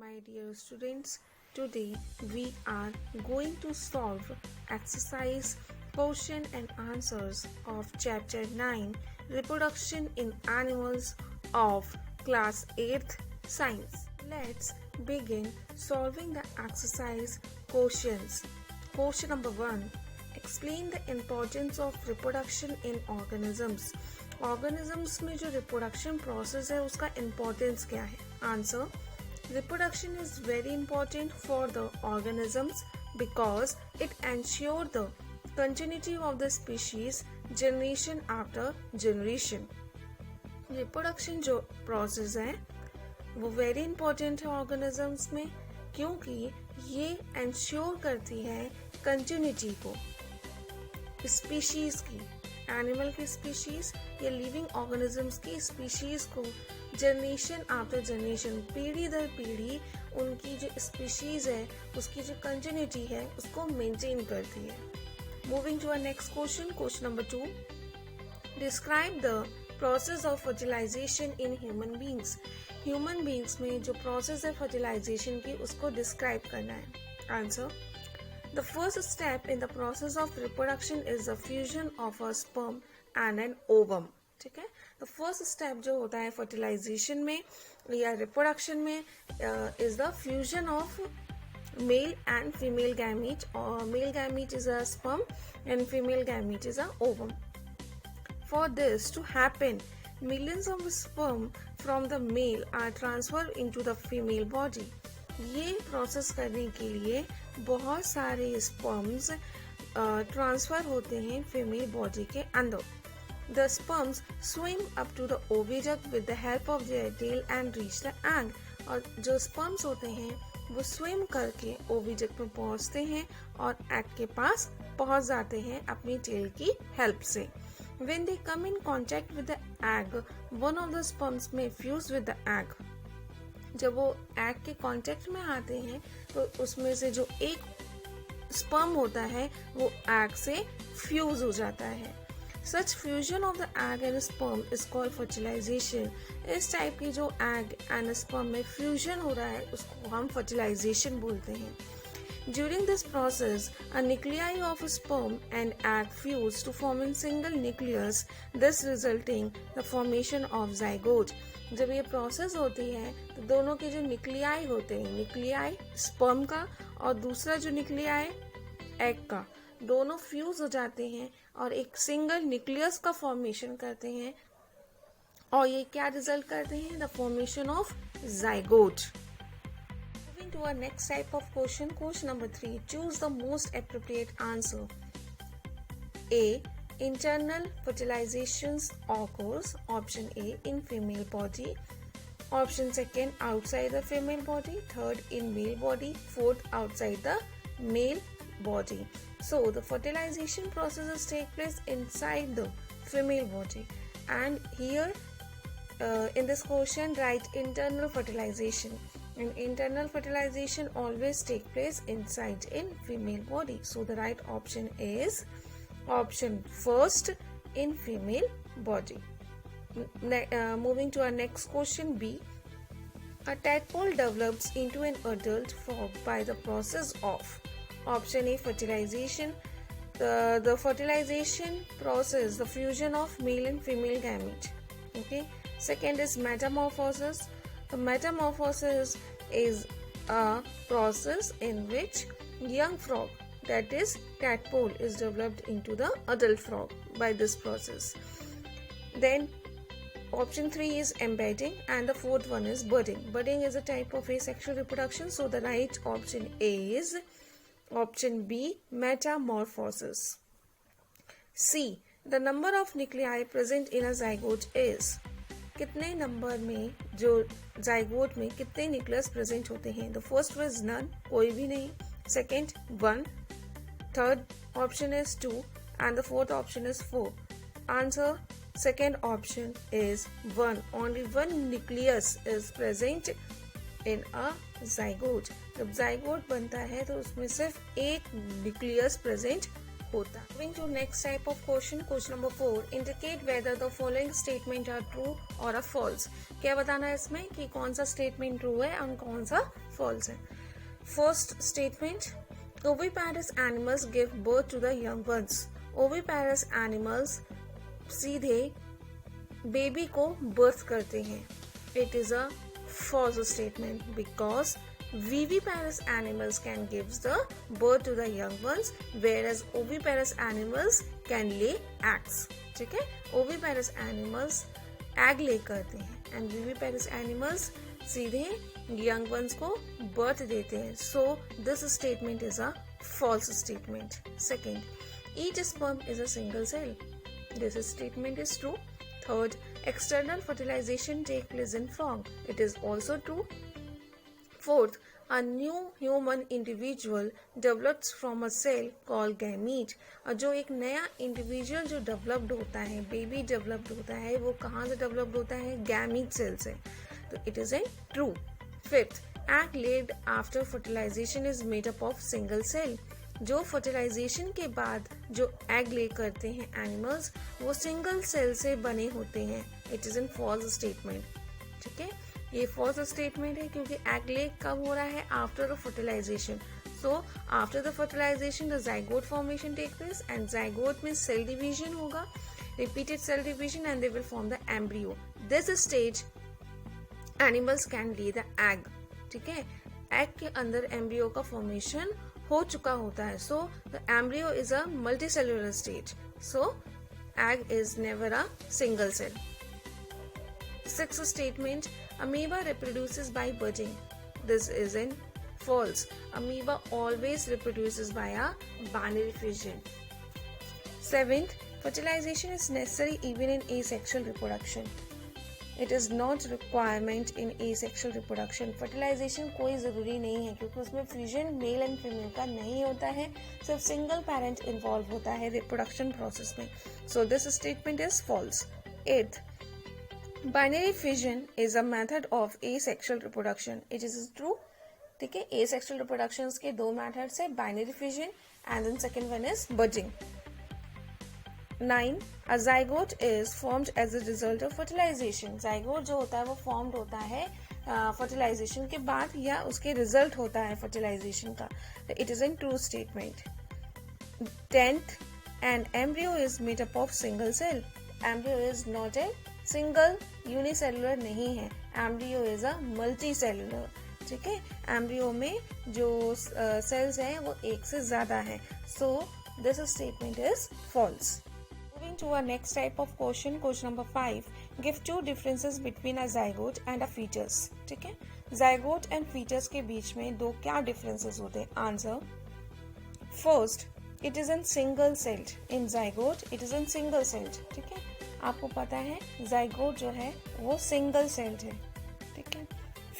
My dear students, today we are going to solve exercise question and answers of chapter 9 Reproduction in Animals of class 8th Science. Let's begin solving the exercise questions. Question number 1. Explain the importance of reproduction in organisms. Organisms में जो reproduction process है उसका importance क्या है? Answer. Reproduction is very important for the organisms because it ensures the continuity of the species generation after generation. Reproduction जो process है वो very important है organisms में क्योंकि ये ensure करती है continuity को species की एनिमल की स्पीशीज या लिविंग ऑर्गेनिजम्स की स्पीशीज को जनरेशन आफ्टर जनरेशन पीढ़ी दर पीढ़ी उनकी जो स्पीशीज है उसकी जो कंटिन्यूटी है उसको मेंटेन करती है. Moving to our next question. Question number 2. Describe the process of fertilisation in human beings. Human beings में जो प्रोसेस है फर्टिलाइजेशन की उसको डिस्क्राइब करना है. Answer. The first step in the process of reproduction is the fusion of a sperm and an ovum. ठीक है. The first step जो होता है fertilization में या reproduction में is the fusion of male and female gamete. Or male gamete is a sperm and female gamete is a ovum. For this to happen, millions of sperm from the male are transferred into the female body. ये process करने के लिए बहुत सारे sperms transfer होते हैं female body के अंदर. The sperms swim up to the oviduct with the help of their tail and reach the egg. और जो स्पर्म्स होते हैं वो स्विम करके ओविडक्ट में पहुंचते हैं और एग के पास पहुंच जाते हैं अपनी टेल की हेल्प से. When they come in contact with the egg, one of the sperms में फ्यूज विद द एग. जब वो एग के कांटेक्ट में आते हैं तो उसमें से जो एक स्पर्म होता है वो एग से फ्यूज हो जाता है. Such fusion of the egg and sperm is called fertilisation. इस टाइप की जो एग एंड स्पर्म में फ्यूजन हो रहा है उसको हम फर्टिलाइजेशन बोलते हैं. During this process, a nuclei of sperm and egg fuse to form a single nucleus, thus resulting the formation of zygote. जब ये प्रोसेस होती है तो दोनों के जो न्यूक्लियाई होते हैं, न्यूक्लियाई स्पर्म का और दूसरा जो न्यूक्लियाई एग का, दोनों फ्यूज हो जाते हैं और एक सिंगल न्यूक्लियस का फॉर्मेशन करते हैं और ये क्या रिजल्ट करते हैं? The formation of zygote. To our next type of question. Question number 3. Choose the most appropriate answer. A. Internal fertilizations occurs. Option A. In female body. Option second. Outside the female body. Third. In male body. Fourth. Outside the male body. So the fertilization processes take place inside the female body. And here in this question write internal fertilization. And internal fertilization always take place inside in female body. So the right option is option first, in female body. Moving to our next question. B. A tadpole develops into an adult frog by the process of option A. Fertilization. The fertilization process, the fusion of male and female gamete. Okay. Second is metamorphosis. The metamorphosis is a process in which young frog, that is tadpole, is developed into the adult frog by this process. Then option 3 is embedding and the fourth one is budding. Budding is a type of asexual reproduction, so the right option is option B, metamorphosis. C. The number of nuclei present in a zygote is. कितने number में जो zygote में कितने nucleus present होते हैं? The first was none, कोई भी नहीं. Second 1. Third option is 2 and the fourth option is 4. Answer second option is 1. Only 1 nucleus is present in a zygote. जब जाइगोट बनता है तो उसमें सिर्फ एक न्यूक्लियस प्रेजेंट होता है। Moving to next type of question, question number 4. Indicate whether the following statement are true or a false. क्या बताना है इसमें कि कौन सा statement true है और कौन सा false है. First statement, oviparous animals give birth to the young ones. Oviparous animals सीधे बेबी को बर्थ करते हैं. It is a false statement because viviparous animals can give the birth to the young ones whereas oviparous animals can lay eggs. ठीक है, oviparous animals egg lay करते हैं and viviparous animals सीधे young ones को birth देते हैं. So this statement is a false statement. Second, each sperm is a single cell. This statement is true. Third, external fertilization takes place in frog. It is also true. Fourth, a new human individual develops from a cell called gamete. और जो एक नया individual जो developed होता है, baby developed होता है, वो कहाँ से डेवलप्ड होता है? गैमीट सेल से. तो it is a true. Fifth, egg laid after fertilization is made up of single cell. जो फर्टिलाइजेशन के बाद जो एग ले करते हैं एनिमल्स, वो सिंगल सेल से बने होते हैं. It is an false statement. ठीक है, ये फॉल्स स्टेटमेंट है क्योंकि एग ले कब हो रहा है? After the fertilization. So after the fertilization the zygote formation take place and zygote में सेल डिवीजन होगा, repeated cell division and they will form the embryo. This stage animals can lay the egg. ठीक है, egg के अंदर embryo का formation हो चुका होता है. So the embryo is a multicellular stage. So egg is never a single cell. Sixth statement, amoeba reproduces by budding. This is in false. Amoeba always reproduces by a binary fission. Seventh, fertilization is necessary even in asexual reproduction. It is not requirement in asexual reproduction. Fertilization कोई ज़रूरी नहीं है क्योंकि उसमें fusion male and female का नहीं होता है, सिर्फ सिंगल पेरेंट इन्वॉल्व होता है रिप्रोडक्शन प्रोसेस में. So this statement is false. Eighth, binary fission is a method of asexual reproduction. It is true. ठीक है, asexual रिप्रोडक्शन के दो मेथड्स है, binary fission and then second one is budding. 9. A zygote is formed as a result of fertilization. Zygote जो होता है वो formed होता है fertilization के बाद या उसके result होता है fertilization का. It is a true statement. 10th, an embryo is made up of single cell. Embryo is not a single unicellular नहीं है. Embryo is a multicellular. ठीक है, embryo में जो cells हैं वो एक से ज्यादा हैं. So this statement is false. Moving to our next type of question, question number 5. Give two differences between a zygote and a fetus. ठीक है, zygote and fetus के बीच में दो क्या differences होते हैं? Answer. First, it is in single celled. In zygote, it is in single celled. ठीक है, आपको पता है zygote जो है वो single celled है. ठीक है,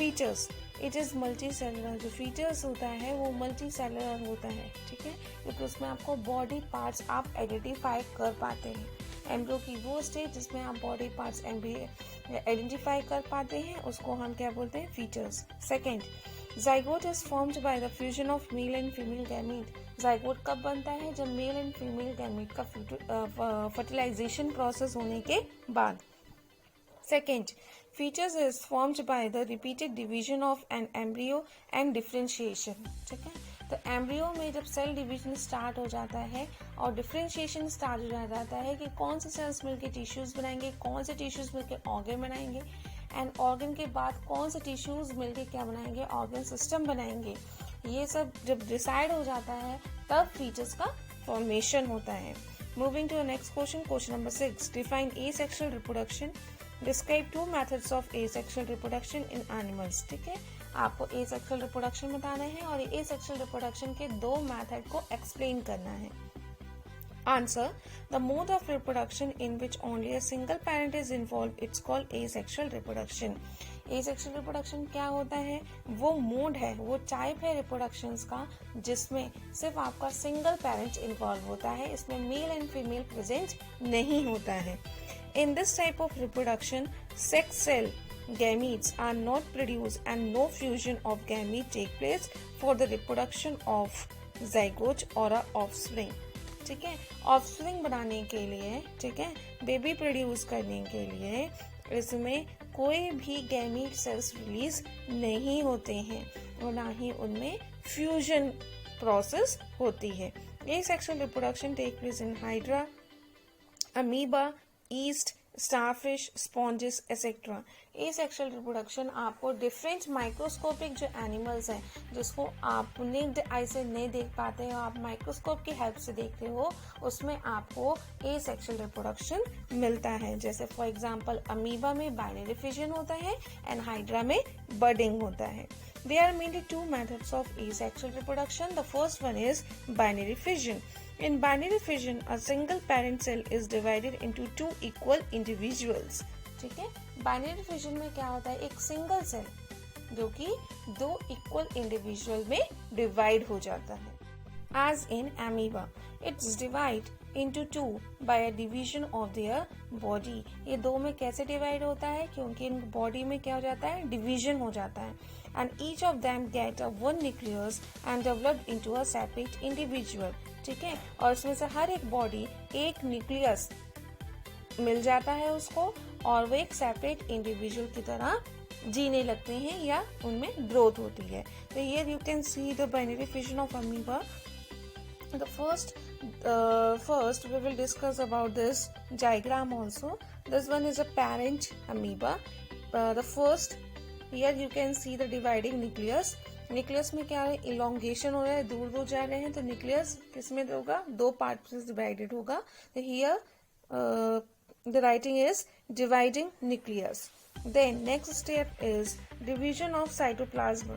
fetus it is multi cellular. जो फीचर्स होता है वो मल्टी सेलुलर होता है. ठीक है, क्योंकि उसमें आपको बॉडी पार्ट्स आप आइडेंटिफाई कर पाते हैं. एम्ब्रियो की वो स्टेज जिसमें आप बॉडी पार्ट्स आइडेंटिफाई कर पाते हैं उसको हम क्या बोलते हैं? Features. Second, zygote is formed by the fusion of male and female gamete. Zygote कब बनता है? जब मेल एंड फीमेल गैमीट का फर्टिलाइजेशन प्रोसेस होने के बाद. Second, fetus is formed by the repeated division of an embryo and differentiation. ठीक है, तो एम्ब्रियो में जब सेल डिवीजन स्टार्ट हो जाता है और डिफरेंशिएशन स्टार्ट हो जाता है कि कौन से सेल्स मिलके टिश्यूज बनाएंगे, कौन से टिश्यूज मिलके ऑर्गन बनाएंगे, एंड ऑर्गन के बाद कौन से टिश्यूज मिलके क्या बनाएंगे? ऑर्गन सिस्टम बनाएंगे. ये सब जब डिसाइड हो जाता है तब फीचर्स का फॉर्मेशन होता है. Moving to next question, question number 6. Define asexual reproduction. Describe two methods of asexual reproduction in animals. ठीक है, आपको एसेक्सुअल रिप्रोडक्शन बताना है और एसेक्सुअल रिप्रोडक्शन के दो मेथड को एक्सप्लेन करना है. Answer, the mode of reproduction in which only a single parent is involve, it's called asexual reproduction. Asexual reproduction क्या होता है? वो मोड है, वो टाइप है रिप्रोडक्शन का जिसमें सिर्फ आपका सिंगल पेरेंट इन्वॉल्व होता है. इसमें मेल एंड फीमेल प्रेजेंट नहीं होता है. In this type of reproduction, sex cell gametes are not produced and no fusion of gamete take place for the reproduction of zygote or a offspring. ठीक है, offspring बनाने के लिए, ठीक है, बेबी प्रोड्यूस करने के लिए इसमें कोई भी गैमीट सेल्स रिलीज नहीं होते हैं और ना ही उनमें फ्यूजन प्रोसेस होती है। ये sexual reproduction take place in hydra, amoeba, yeast, starfish, sponges etcetera. ये सेक्सुअल रिप्रोडक्शन आपको डिफरेंट माइक्रोस्कोपिक जो एनिमल्स हैं जिसको आप नेक्ड आई से नहीं देख पाते हो, आप माइक्रोस्कोप की हेल्प से देखते हो, उसमें आपको ये सेक्सुअल रिप्रोडक्शन मिलता है। जैसे फॉर एग्जांपल अमीबा में बाइनरी फिजन होता है एंड हाइड्रा में बडिंग होता है। There are mainly two methods of asexual reproduction. The first one is binary fission. In binary fission, a single parent cell is divided into two equal individuals. ठीक है, binary fission में क्या होता है, एक सिंगल सेल जो कि दो इक्वल इंडिविजुअल में डिवाइड हो जाता है। As in amoeba, it's divide into two by a division of their body. ये दो में कैसे डिवाइड होता है, क्योंकि इन बॉडी में क्या हो जाता है, डिवीजन हो जाता है। And each of them get a one nucleus and developed into a separate individual. ठीक है, और इसमें से हर एक बॉडी एक न्यूक्लियस मिल जाता है उसको और वो एक सेपरेट इंडिविजुअल की तरह जीने लगते हैं या उनमें ग्रोथ होती है। तो here you can see the binary fission of amoeba. The first we will discuss about this diagram also. This one is a parent amoeba. The first here you can see the dividing nucleus. Nucleus में क्या है, elongation हो रहा है, दूर दूर जा रहे हैं, तो न्यूक्लियस किसमें होगा, दो पार्ट में डिवाइडेड होगा। तो here the writing is dividing nucleus. Then next step is division of cytoplasm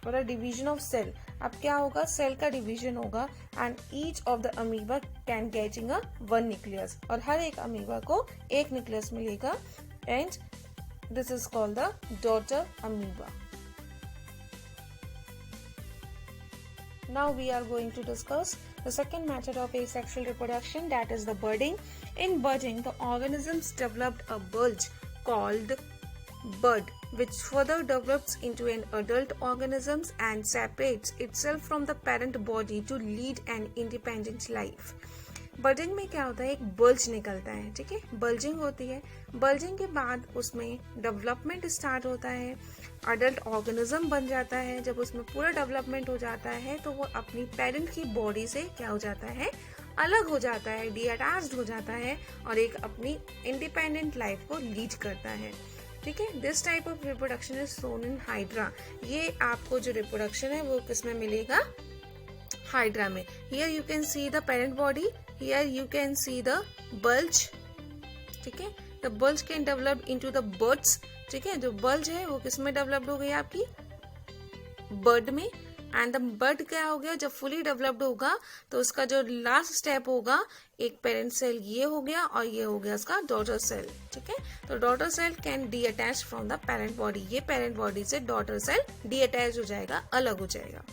और डिवीजन ऑफ सेल। अब क्या होगा, सेल का डिवीजन होगा and each of the amoeba can getting a one nucleus, और हर एक अमीबा को एक न्यूक्लियस मिलेगा and this is called the daughter amoeba. Now we are going to discuss the second method of asexual reproduction, that is the budding. In budding, the organisms developed a bulge called bud, which further develops into an adult organism and separates itself from the parent body to lead an independent life. Bulging में क्या होता है, एक bulge निकलता है, ठीक है, bulging होती है। बल्जिंग के बाद उसमें डेवलपमेंट स्टार्ट होता है, अडल्ट ऑर्गेनिज्म बन जाता है। जब उसमें पूरा डेवलपमेंट हो जाता है तो वो अपनी पेरेंट की बॉडी से क्या हो जाता है, अलग हो जाता है, डीअटैच्ड हो जाता है और एक अपनी इंडिपेंडेंट लाइफ को लीड करता है। ठीक है, this type of reproduction is shown in hydra. ये आपको जो रिप्रोडक्शन है वो किसमें मिलेगा, हाइड्रा में। Here you can see the parent body, here you can see the bulge. ठीक है, the bulge can develop into the birds. ठीक है, जो बल्ज है वो किसमें डेवलप्ड हो गई आपकी, बर्ड में। एंड द बर्ड क्या हो गया, जब फुली डेवलप्ड होगा तो उसका जो लास्ट स्टेप होगा, एक पेरेंट सेल ये हो गया और ये हो गया उसका डॉटर सेल। ठीक है, तो daughter cell can detach from the parent body. ये पेरेंट बॉडी से डॉटर सेल डी अटैच हो जाएगा, अलग हो जाएगा।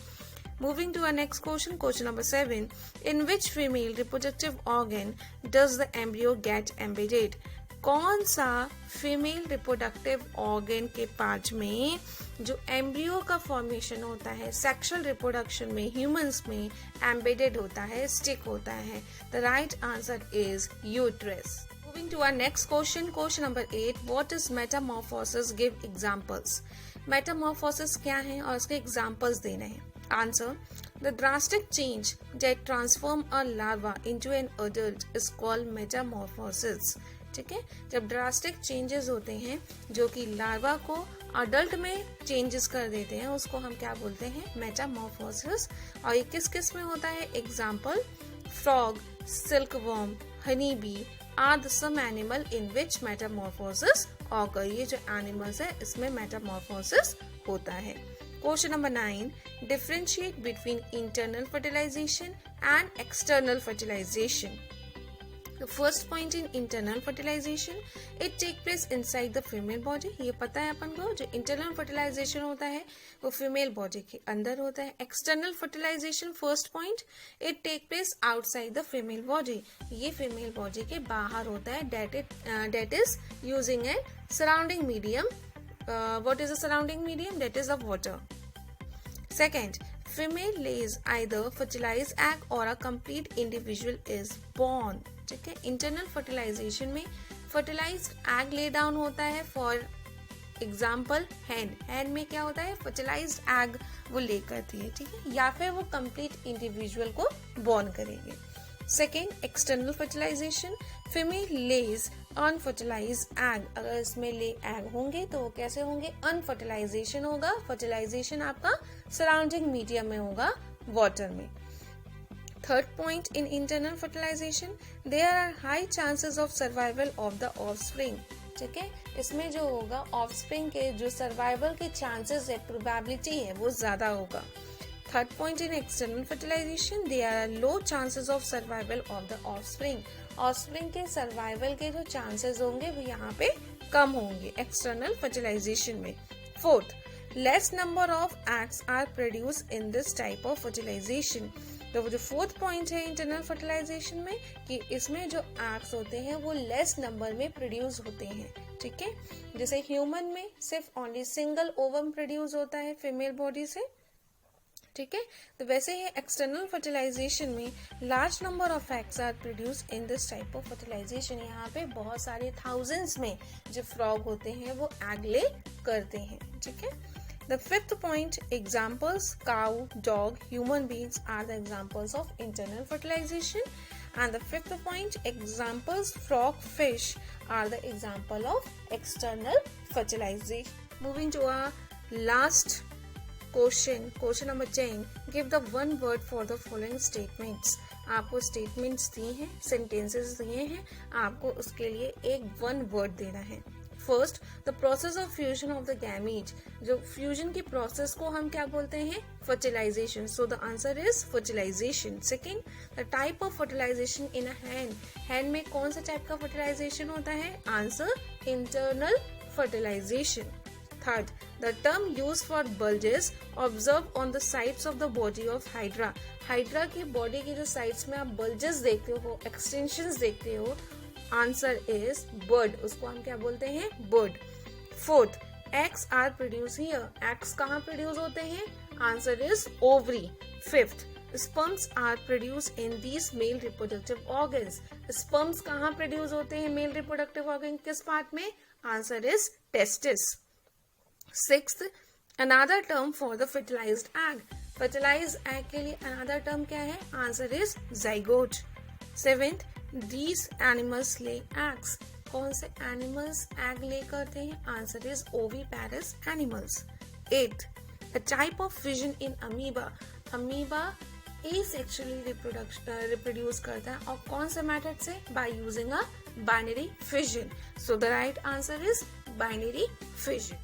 Moving to our next question, question number 7. In which female reproductive organ does the embryo get embedded? कौन सा female reproductive organ के पार्ट में जो एम्ब्रियो का फॉर्मेशन होता है सेक्सुअल रिप्रोडक्शन में ह्यूमंस में एम्बेडेड होता है, स्टिक होता है? The right answer is uterus. Moving to our next question, question number 8. What is metamorphosis? Give examples. Metamorphosis क्या है और इसके एग्जाम्पल्स देने हैं। Answer: the drastic change that transform a larva into an adult is called metamorphosis. ठीक है, जब drastic changes होते हैं जो कि लार्वा को अडल्ट में चेंजेस कर देते हैं उसको हम क्या बोलते हैं, मेटामॉर्फोसिस। और ये किस किस में होता है? Example: frog, silkworm, honey bee are the some animal in which metamorphosis occur. ये जो एनिमल्स है इसमें मेटामॉर्फोसिस होता है। Question number 9. Differentiate between internal fertilization and external fertilization. The first point in internal fertilization, it take place inside the female body. ये पता है अपन को, जो internal fertilization होता है वो female body के अंदर होता है। External fertilization, first point, it take place outside the female body. ये female body के बाहर होता है, that is using a surrounding medium. What is the surrounding medium? That is the water. Second, female lays either fertilise egg और a complete individual is born. ठीक है, internal fertilisation में fertilised egg lay down होता है। For example हैन में क्या होता है, फर्टिलाइज्ड एग वो ले करती है। ठीक है, या फिर वो कंप्लीट इंडिविजुअल को बॉर्न करेगी। सेकेंड, एक्सटर्नल फर्टिलाइजेशन, फीमेल लेज अनफर्टिलाइज्ड एग। अगर इसमें ले एग होंगे तो वो कैसे होंगे, अनफर्टिलाइजेशन होगा। फर्टिलाइजेशन आपका सराउंडिंग मीडियम में होगा, वाटर में। Third point, in internal fertilization there are high chances of survival of the offspring. ठीक है, इसमें जो होगा ऑफस्प्रिंग के जो सर्वाइवल के चांसेस है, प्रोबेबिलिटी है, वो ज्यादा होगा। Third point, in external fertilization there are low chances of survival of the offspring. Offspring के सर्वाइवल के जो चांसेस होंगे वो यहाँ पे कम होंगे एक्सटर्नल फर्टिलाइजेशन में। Fourth, less number of eggs are produce in this type of fertilization. तो वो जो फोर्थ पॉइंट है इंटरनल फर्टिलाइजेशन में कि इसमें जो एग्स होते हैं वो लेस नंबर में प्रोड्यूस होते हैं। ठीक है, जैसे ह्यूमन में सिर्फ ओनली सिंगल ओवम प्रोड्यूस होता है फीमेल बॉडी से। ठीक है, तो वैसे ही एक्सटर्नल फर्टिलाइजेशन में large number of eggs are produce in this type of fertilization. यहाँ पे बहुत सारे थाउजेंड्स में जो फ्रॉग होते हैं वो एग ले करते हैं। ठीक है, the fifth point, examples cow, dog, human beings are the examples of internal fertilization. And the fifth point, examples frog, fish are the example of external fertilization. Moving to our last question number 10, give the one word for the following statements. आपको statements दिए हैं, sentences दिए हैं, आपको उसके लिए एक one word देना है। First, the process of fusion of the gamete. जो फ्यूजन की प्रोसेस को हम क्या बोलते हैं, fertilisation. So the answer is fertilisation. Second, the type of fertilisation in a hen. Hen में कौन सा टाइप का फर्टिलाइजेशन होता है, answer internal fertilisation. Third, the term use for bulges observe on the sides of the body of hydra. Hydra की body के जो sides में आप बल्जेस देखते हो, एक्सटेंशंस देखते हो, आंसर इज बर्ड, उसको हम क्या बोलते हैं, bird. Fourth, eggs are produce here. Eggs कहाँ प्रोड्यूस होते हैं, answer is ovary. Fifth, sperms are produce in these male reproductive organs. Sperms कहाँ प्रोड्यूस होते हैं मेल रिप्रोडक्टिव ऑर्गन, किस पार्ट में, answer is testis. Sixth, another term for the fertilized egg. Fertilized egg के लिए another term क्या है, answer is zygote. Seventh, These animals lay eggs. कौन से animals egg lay करते हैं, answer is oviparous animals. 8. A type of fission in amoeba. Amoeba asexually reproduce करता है और कौन से मेथड से, by using a binary fission. So the right answer is binary fission.